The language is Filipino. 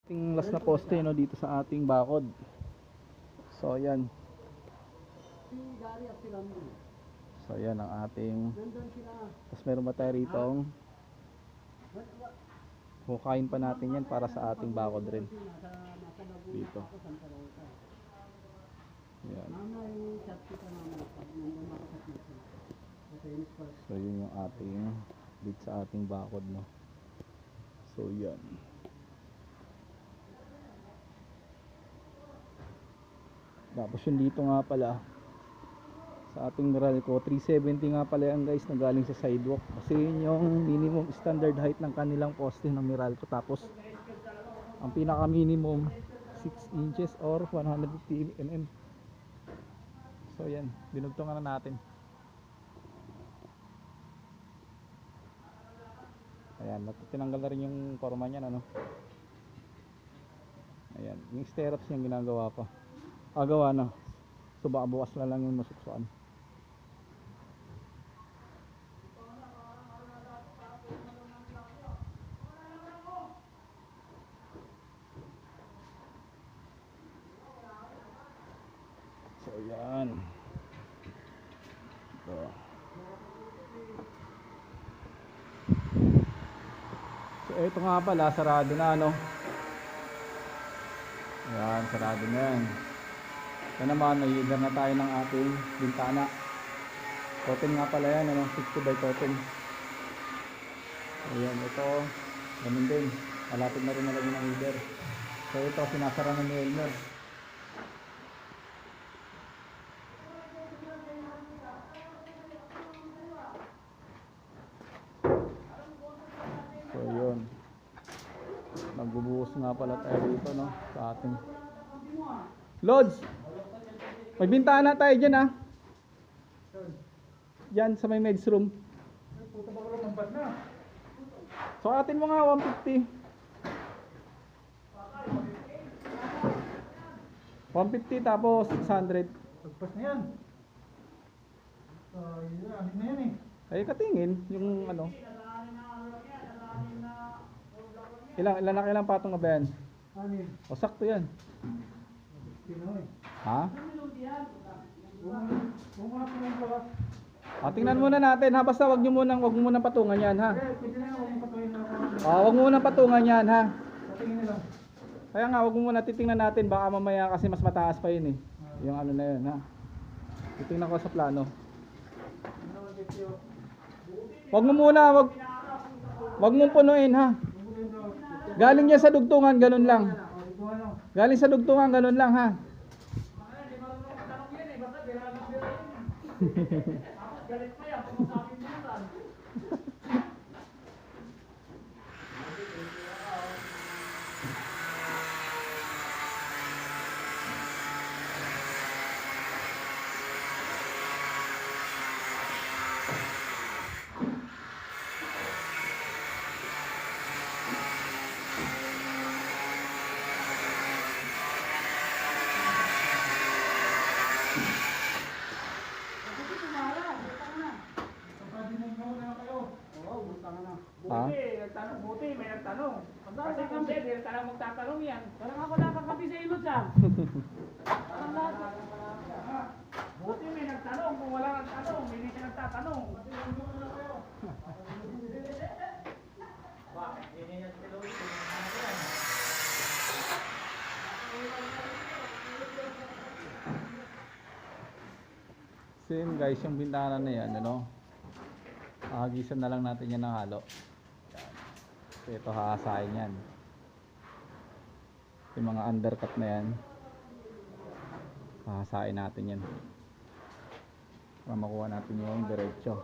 Ating last na poste no, dito sa ating bakod. So ayan. So ayan ang ating. Tapos meron ba tayo rito? Hukayin pa natin yan para sa ating bakod rin. Dito. Ayan. So yun yung ating dito sa ating bakod no. So yan. Tapos yung dito nga pala sa ating Meralco 370 nga pala yan guys na galing sa sidewalk kasi yun yung minimum standard height ng kanilang poste ng Meralco. Tapos ang pinaka minimum 6 inches or 150 mm. So yan, binugtungan na natin. Ayan, tinanggal na rin yung forma niyan ano. Ayan, yung stirrups niya ginagawa pa. Gawa na. So baka bukas na lang yung masuksuan. So yan. So ito nga pala, sarado na ano. Ayan, sarado na yan. Ito naman, nai-hidar na tayo ng ating bintana. Totem nga pala yan, ano, 60 by totem. Ayan, ito, ganun din. Malapit na rin nalagyan ng hidar. So ito, sinasara na ni Elmer. So yun. Nagbubuhos nga pala tayo dito, no, sa ating Lods! May bintana tayo dyan ah. Dyan sa may meds room. So atin mo nga 150. 150 tapos 600. Pagpas na yan. Yun na yan eh. Ay katingin yung ano. Ilang patong na ba yan? Anin? O sakto yan. Ha? Tingnan muna natin ha. Basta wag mo munang patungan yan ha. Wag mo munang patungan yan ha. Kaya nga wag mo muna titingnan natin. Baka mamaya kasi mas mataas pa yun eh. Yung ano na yun ha. Titingnan ko sa plano. Wag mo muna. Wag mong punuin ha. Galing niya sa dugtungan, ganun lang. Galing sa dugtungan, ganun lang ha. Buti, may nagtanong. Kasi kung hindi talagang magtatanong yan. Parang ako nakakapi sa ilot yan. Buti may nagtanong. Kung wala nagtanong, hindi siya nagtatanong. Bakit? Hindi niya tinuloy. Same guys, yung bintana na yan, ano? Hagisan na lang natin yan ng halo. So ito haasahin yan. Yung mga undercut na yan, hahasain natin yan para makuha natin yung diretso.